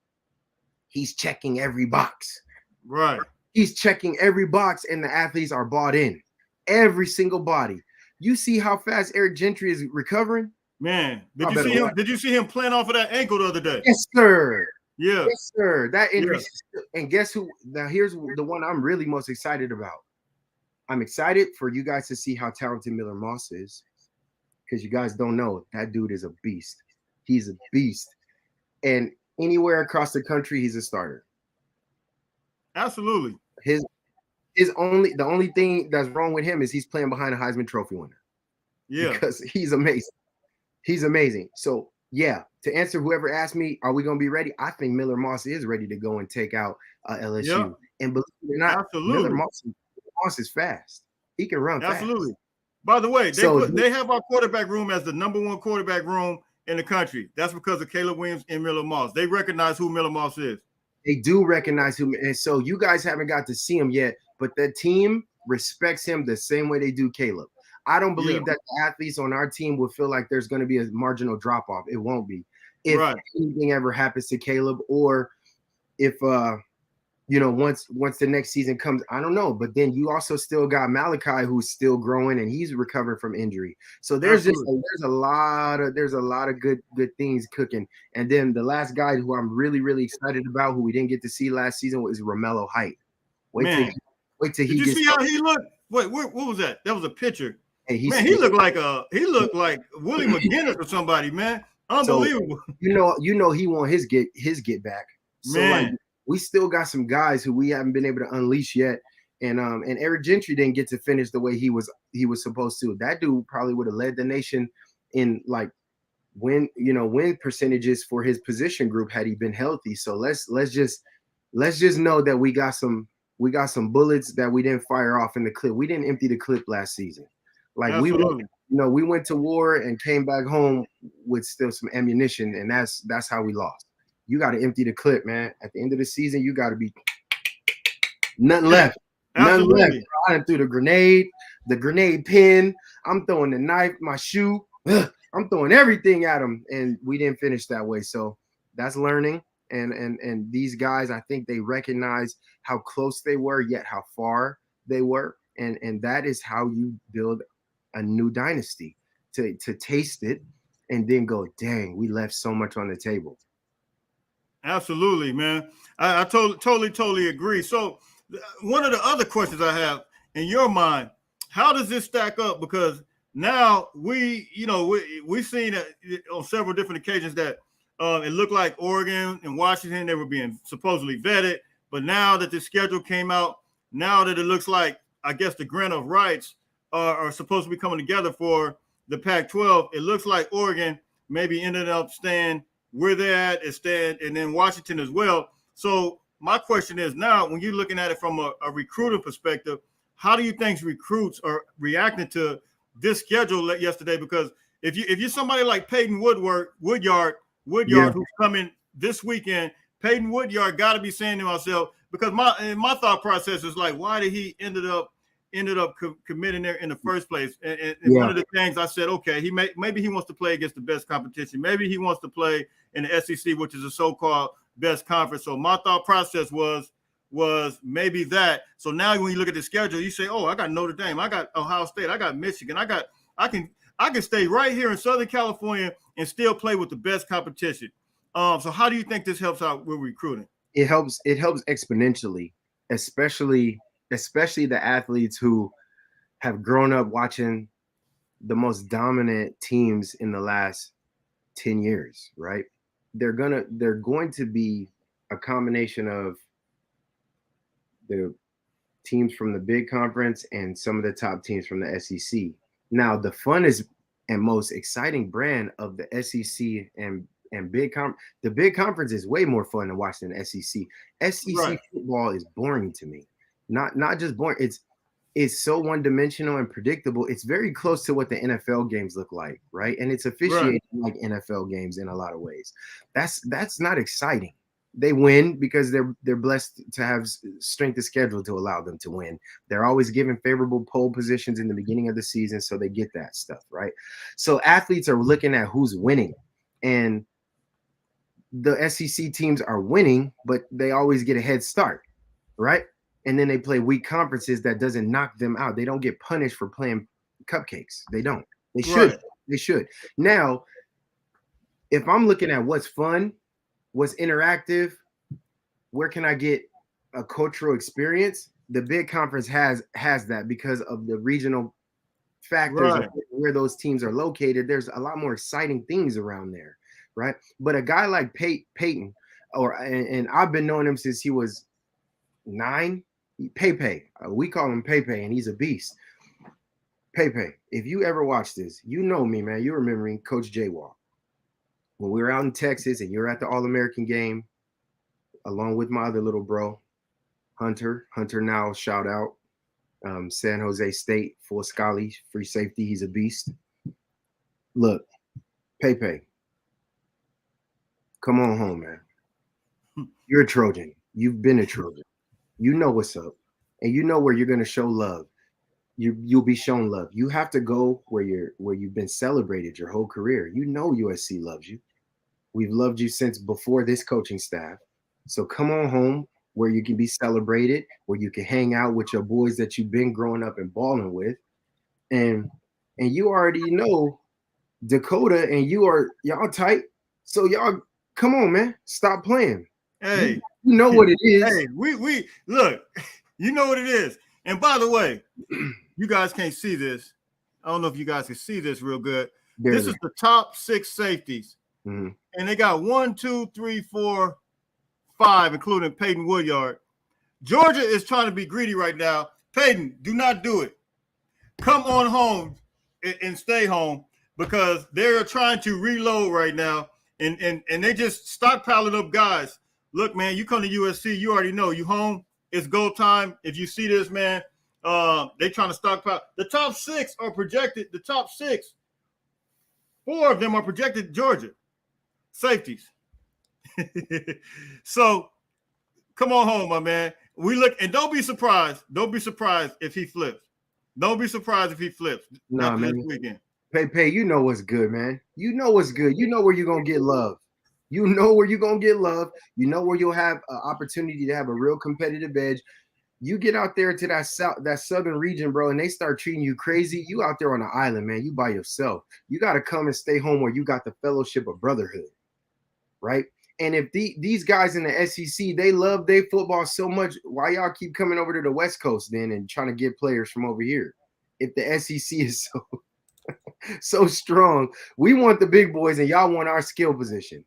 he's checking every box. Right. He's checking every box, and the athletes are bought in. Every single body. You see how fast Eric Gentry is recovering? Man, did you see him playing off of that ankle the other day? Yes, sir. Yeah. Yes, sir. That injury. Yeah. And guess who? Now, here's the one I'm really most excited about. I'm excited for you guys to see how talented Miller Moss is, because you guys don't know, that dude is a beast. He's a beast. And anywhere across the country, he's a starter. Absolutely. The only thing that's wrong with him is he's playing behind a Heisman Trophy winner. Yeah. Because he's amazing. He's amazing. So, yeah, to answer whoever asked me, are we going to be ready? I think Miller Moss is ready to go and take out LSU. Yep. And believe it or not, absolutely. Miller Moss is fast. He can run fast. Absolutely. By the way, they have our quarterback room as the #1 quarterback room in the country. That's because of Caleb Williams and Miller Moss. They recognize who Miller Moss is. They do recognize him. And so you guys haven't got to see him yet, but the team respects him the same way they do Caleb. I don't believe that the athletes on our team will feel like there's going to be a marginal drop-off. It won't be. If anything ever happens to Caleb, or if once the next season comes, I don't know. But then you also still got Malachi, who's still growing, and he's recovering from injury. So there's a lot of good things cooking. And then the last guy who I'm really, really excited about, who we didn't get to see last season, was Romello Height. Wait till he gets. Did you see how he looked? Wait, what was that? That was a picture. Hey, he looked like Willie McGinnis or somebody, man. Unbelievable. So, you know he want his get back. So man. We still got some guys who we haven't been able to unleash yet. And Eric Gentry didn't get to finish the way he was supposed to. That dude probably would have led the nation in win percentages for his position group had he been healthy. So let's just know that we got some bullets that we didn't fire off in the clip. We didn't empty the clip last season. We went to war and came back home with still some ammunition, and that's how we lost. You got to empty the clip, man. At the end of the season, you got to be nothing left. Nothing left. I threw the grenade pin. I'm throwing the knife, my shoe. I'm throwing everything at them, and we didn't finish that way. So that's learning. And these guys, I think they recognize how close they were, yet how far they were. And that is how you build a new dynasty, to taste it and then go, dang, we left so much on the table. Absolutely, man. I totally agree. So one of the other questions I have in your mind, how does this stack up? Because now we've seen on several different occasions that it looked like Oregon and Washington, they were being supposedly vetted. But now that the schedule came out, now that it looks like, I guess, the grant of rights are supposed to be coming together for the Pac-12, it looks like Oregon maybe ended up staying where they're at, and then Washington as well. So my question is, now when you're looking at it from a recruiting perspective, how do you think recruits are reacting to this schedule yesterday? Because if you're somebody like Peyton Woodyard, who's coming this weekend, Peyton Woodyard got to be saying to himself, because my thought process is like, why did he ended up committing there in the first place? And one of the things I said, okay, maybe he wants to play against the best competition. Maybe he wants to play in the SEC, which is a so-called best conference. So my thought process was maybe that. So now when you look at the schedule, you say, oh, I got Notre Dame, I got Ohio State, I got Michigan, I can stay right here in Southern California and still play with the best competition. So how do you think this helps out with recruiting? It helps exponentially, especially the athletes who have grown up watching the most dominant teams in the last 10 years, right? They're going to be a combination of the teams from the big conference and some of the top teams from the SEC. Now, the funnest and most exciting brand of the SEC and And the big conference is way more fun to watch than SEC. SEC Right. football is boring to me. Not just boring. It's so one-dimensional and predictable. It's very close to what the NFL games look like, right? And it's officiated like NFL games in a lot of ways. That's not exciting. They win because they're blessed to have strength of schedule to allow them to win. They're always given favorable pole positions in the beginning of the season, so they get that stuff, right? So athletes are looking at who's winning, and the SEC teams are winning, but they always get a head start, right? And then they play weak conferences that doesn't knock them out. They don't get punished for playing cupcakes. They don't. They should. Right. They should. Now, if I'm looking at what's fun, what's interactive, where can I get a cultural experience? The big conference has that because of the regional factors of where those teams are located. There's a lot more exciting things around there, right? But a guy like Peyton, and I've been knowing him since he was 9. Pepe, we call him Pepe, and he's a beast. Pepe, if you ever watch this, you know me, man. You're remembering Coach J-Wall. When we were out in Texas and you're at the All-American game, along with my other little bro, Hunter now, shout out, San Jose State, full Scully, free safety. He's a beast. Look, Pepe, come on home, man. You're a Trojan. You've been a Trojan. You know what's up, and you know where you're going to show love. You'll be shown love. You have to go where you've been celebrated your whole career. You know USC loves you. We've loved you since before this coaching staff. So come on home where you can be celebrated, where you can hang out with your boys that you've been growing up and balling with, and you already know Dakota and y'all tight. So y'all come on, man, stop playing. Hey. You know what it is. Hey, we look, you know what it is. And by the way, you guys can't see this. I don't know if you guys can see this real good. Barely. This is the top 6 safeties. Mm-hmm. And they got 1, 2, 3, 4, 5, including Peyton Woodyard. Georgia is trying to be greedy right now. Peyton, do not do it. Come on home and stay home because they're trying to reload right now. And they just stockpiling up guys. Look, man, you come to USC, you already know you home. It's go time. If you see this, man, they trying to stockpile. The top 6 are projected. The top 6, 4 of them are projected Georgia safeties. So come on home, my man. We look, and don't be surprised. Don't be surprised if he flips. Don't be surprised if he flips. Nah, man. This weekend. Pepe, you know what's good, man. You know what's good. You know where you're gonna get love. You know where you're going to get love. You know where you'll have an opportunity to have a real competitive edge. You get out there to that southern region, bro, and they start treating you crazy. You out there on the island, man. You by yourself. You got to come and stay home where you got the fellowship of brotherhood, right? And if these guys in the SEC, they love their football so much, why y'all keep coming over to the West Coast then and trying to get players from over here? If the SEC is so strong, we want the big boys and y'all want our skill position.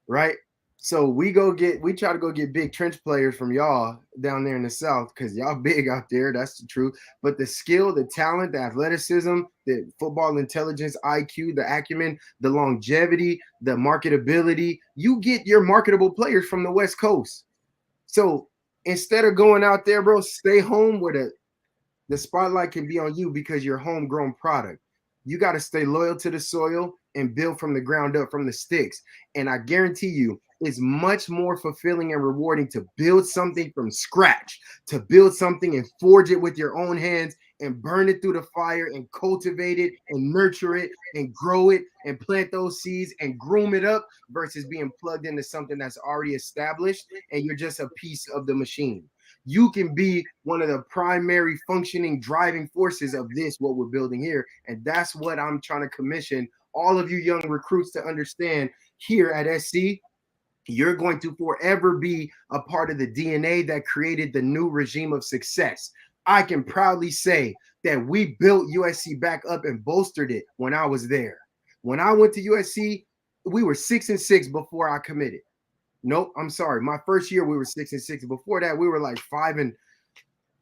Right. So we try to go get big trench players from y'all down there in the South because y'all big out there. That's the truth. But the skill, the talent, the athleticism, the football intelligence, IQ, the acumen, the longevity, the marketability, you get your marketable players from the West Coast. So instead of going out there, bro, stay home where the spotlight can be on you because you're homegrown product. You got to stay loyal to the soil and build from the ground up, from the sticks. And I guarantee you, it's much more fulfilling and rewarding to build something from scratch, to build something and forge it with your own hands and burn it through the fire and cultivate it and nurture it and grow it and plant those seeds and groom it up versus being plugged into something that's already established and you're just a piece of the machine. You can be one of the primary functioning driving forces of this, what we're building here. And that's what I'm trying to commission all of you young recruits to understand here at SC. You're going to forever be a part of the DNA that created the new regime of success. I can proudly say that we built USC back up and bolstered it when I was there. When I went to USC, we were 6-6 before I committed. Nope, I'm sorry. My first year we were 6-6. Before that, we were like 5-4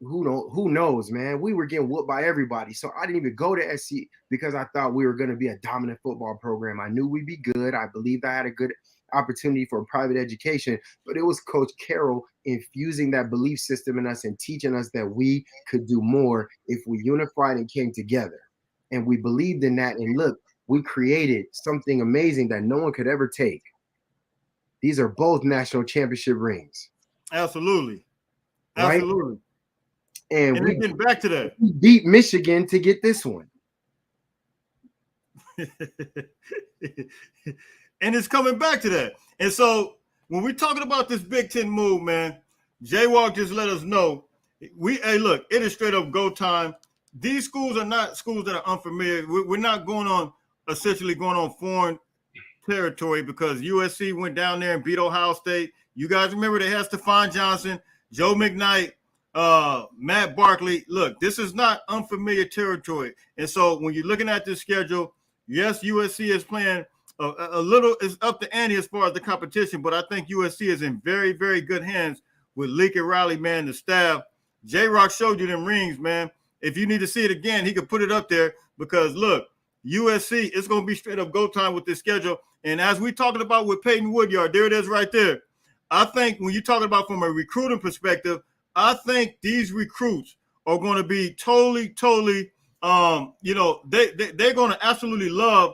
who knows, man? We were getting whooped by everybody. So I didn't even go to SC because I thought we were going to be a dominant football program. I knew we'd be good. I believed I had a good opportunity for a private education, but it was Coach Carroll infusing that belief system in us and teaching us that we could do more if we unified and came together. And we believed in that. And look, we created something amazing that no one could ever take. These are both national championship rings. Absolutely. Absolutely. Right? And we get back to that. We beat Michigan to get this one. And it's coming back to that. And so when we're talking about this Big Ten move, man, J-Walk just let us know. Hey, look, it is straight up go time. These schools are not schools that are unfamiliar. We're not essentially going on foreign territory because USC went down there and beat Ohio State. You guys remember they had Stephon Johnson, Joe McKnight, Matt Barkley. Look, this is not unfamiliar territory. And so when you're looking at this schedule, yes, USC is playing a little, is up the ante as far as the competition, but I think USC is in very, very good hands with Lincoln Riley, man, the staff. J-Rock showed you them rings, man. If you need to see it again, he could put it up there because, look, USC, it's going to be straight up go time with this schedule. And as we talking about with Peyton Woodyard, there it is right there. I think when you're talking about from a recruiting perspective, I think these recruits are going to be totally, they're going to absolutely love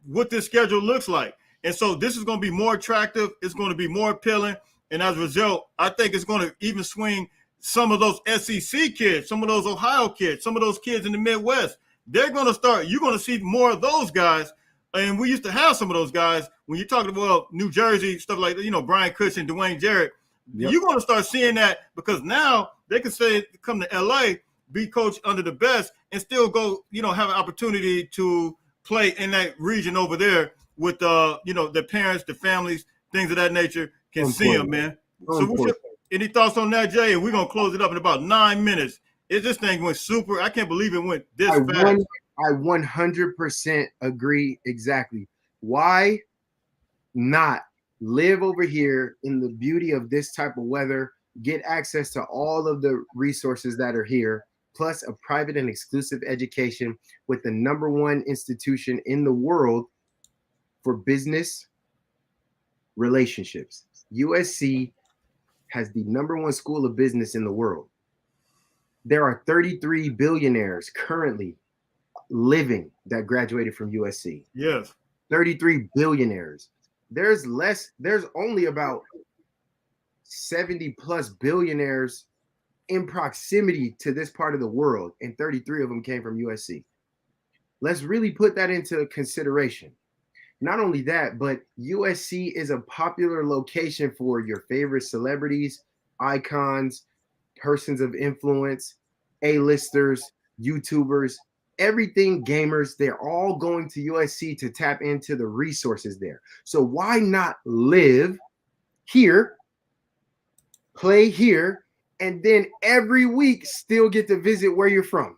what this schedule looks like. And so this is going to be more attractive. It's going to be more appealing. And as a result, I think it's going to even swing some of those SEC kids, some of those Ohio kids, some of those kids in the Midwest. They're going to start, you're going to see more of those guys. And we used to have some of those guys when you're talking about New Jersey, stuff like, Brian Cushing, Dwayne Jarrett. Yep. You're going to start seeing that because now they can say, come to LA, be coached under the best and still go, have an opportunity to play in that region over there with, the parents, the families, things of that nature can see them, man. So any thoughts on that, Jay? And we're going to close it up in about 9 minutes. This thing went super. I can't believe it went this fast. I 100% agree exactly. Why not live over here in the beauty of this type of weather, get access to all of the resources that are here, plus a private and exclusive education with the #1 institution in the world for business relationships. USC has the #1 school of business in the world. There are 33 billionaires currently living that graduated from USC. Yes. 33 billionaires. There's only about 70 plus billionaires in proximity to this part of the world, and 33 of them came from USC. Let's really put that into consideration. Not only that, but USC is a popular location for your favorite celebrities, icons, persons of influence, A-listers, YouTubers, everything gamers. They're all going to USC to tap into the resources there. So why not live here, play here, and then every week still get to visit where you're from?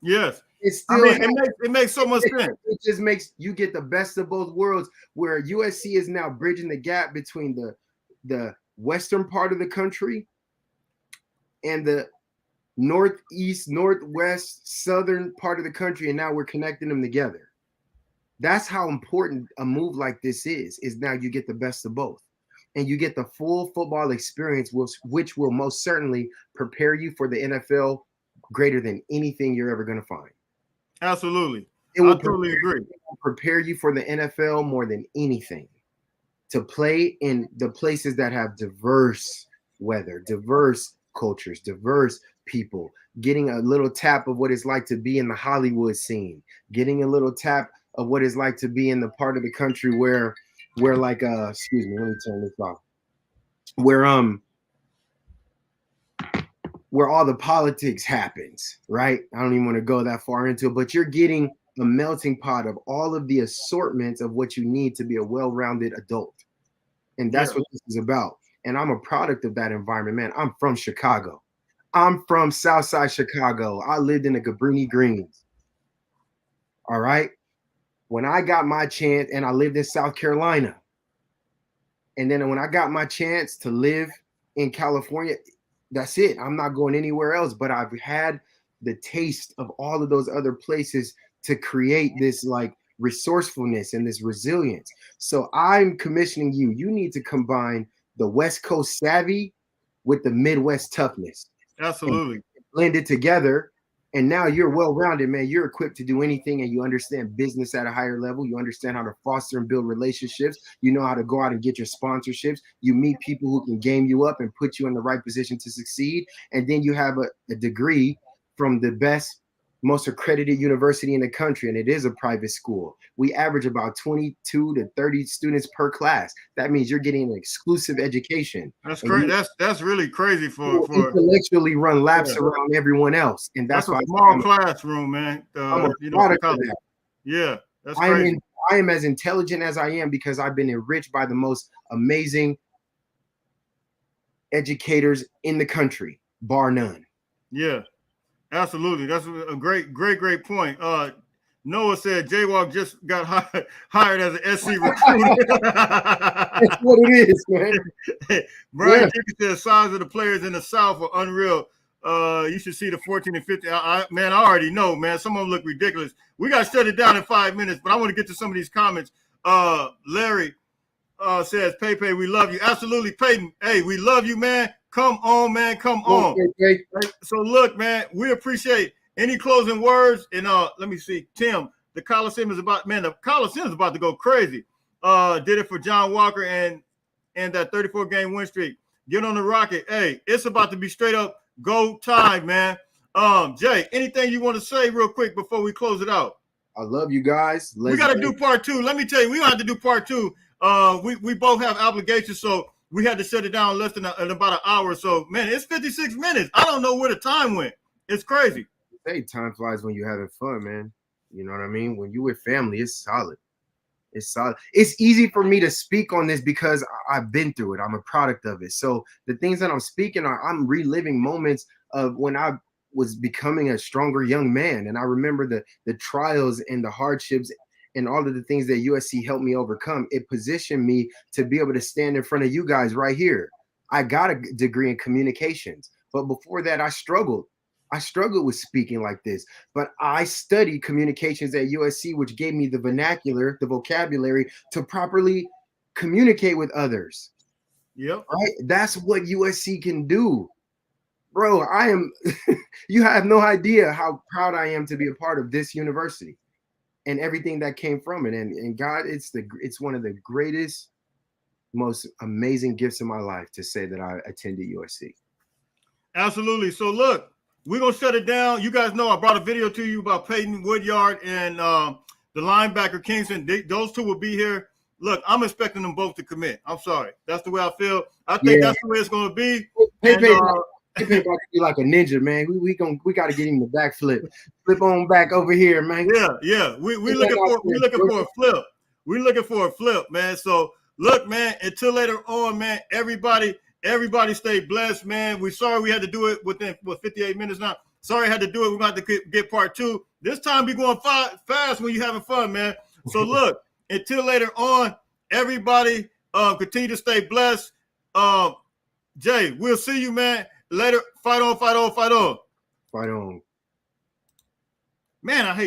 Yes. It's still it makes so much sense. It just makes you get the best of both worlds, where USC is now bridging the gap between the western part of the country and the northeast, northwest, southern part of the country, and now we're connecting them together. That's how important a move like this is now you get the best of both. And you get the full football experience, which will most certainly prepare you for the NFL greater than anything you're ever going to find. Absolutely. It will totally agree. Prepare you for the NFL more than anything, to play in the places that have diverse weather, diverse cultures, diverse people, getting a little tap of what it's like to be in the Hollywood scene, getting a little tap of what it's like to be in the part of the country where like excuse me, let me turn this off. Where all the politics happens, right? I don't even want to go that far into it, but you're getting a melting pot of all of the assortments of what you need to be a well-rounded adult. And that's what this is about. And I'm a product of that environment, man. I'm from Chicago. I'm from Southside Chicago. I lived in the Cabrini Greens. All right. When I got my chance, and I lived in South Carolina. And then when I got my chance to live in California, That's it. I'm not going anywhere else. But I've had the taste of all of those other places to create this like resourcefulness and this resilience. So I'm commissioning you. You need to combine the West Coast savvy with the Midwest toughness and Absolutely. blend it together. And now you're well-rounded, man. You're equipped to do anything, and you understand business at a higher level. You understand how to foster and build relationships. You know how to go out and get your sponsorships. You meet people who can game you up and put you in the right position to succeed. And then you have a degree from the best, most accredited university in the country, and it is a private school. We average about 22 to 30 students per class. That means you're getting an exclusive education. That's crazy. That's really crazy for intellectually run laps around everyone else, and that's why a small classroom, man. I'm a product of that. Yeah, that's crazy. I am as intelligent as I am because I've been enriched by the most amazing educators in the country, bar none. Yeah. Absolutely. That's a great point. Noah said Jaywalk just got hired as an SC recruiter. That's what it is, man. Brian Jenkins said size of the players in the South are unreal. You should see the 14 and 50. Man, I already know, man. Some of them look ridiculous. We got to shut it down in 5 minutes, but I want to get to some of these comments. Larry says, Pepe, we love you. Absolutely, Peyton. Hey, we love you, man. Come on, man. Come on. Okay. So look, man, we appreciate any closing words. And let me see. Tim, the Coliseum is about to go crazy. Did it for John Walker and that 34-game win streak. Get on the rocket. Hey, it's about to be straight up go time, man. Jay, anything you want to say real quick before we close it out? I love you guys. We got to do part 2. Let me tell you, we don't have to do part 2. We both have obligations, so we had to shut it down less than in about an hour. So, man, it's 56 minutes. I don't know where the time went. It's crazy. Hey, time flies when you're having fun, man. You know what I mean? When you're with family, it's solid. It's solid. It's easy for me to speak on this because I've been through it. I'm a product of it. So the things that I'm speaking on, I'm reliving moments of when I was becoming a stronger young man. And I remember the trials and the hardships and all of the things that USC helped me overcome. It positioned me to be able to stand in front of you guys right here. I got a degree in communications, but before that, I struggled. I struggled with speaking like this, but I studied communications at USC, which gave me the vernacular, the vocabulary to properly communicate with others. Yep. Right? That's what USC can do. Bro, you have no idea how proud I am to be a part of this university and everything that came from it. And God, it's one of the greatest, most amazing gifts in my life to say that I attended USC. Absolutely. So look, we're going to shut it down. You guys know I brought a video to you about Peyton Woodyard and the linebacker Kingston. Those two will be here. Look, I'm expecting them both to commit. I'm sorry. That's the way I feel. I think that's the way it's going to be. Pepe about to be like a ninja, man. We got to get him the backflip. Flip on back over here, man. Yeah. We looking for a flip. We're looking for a flip, man. So look, man, until later on, man, everybody stay blessed, man. We're sorry we had to do it within 58 minutes now. Sorry I had to do it. We're going to have to get part 2. This time be going fast when you're having fun, man. So look, until later on, everybody continue to stay blessed. Jay, we'll see you, man. Later. Fight on. Fight on. Man, I hate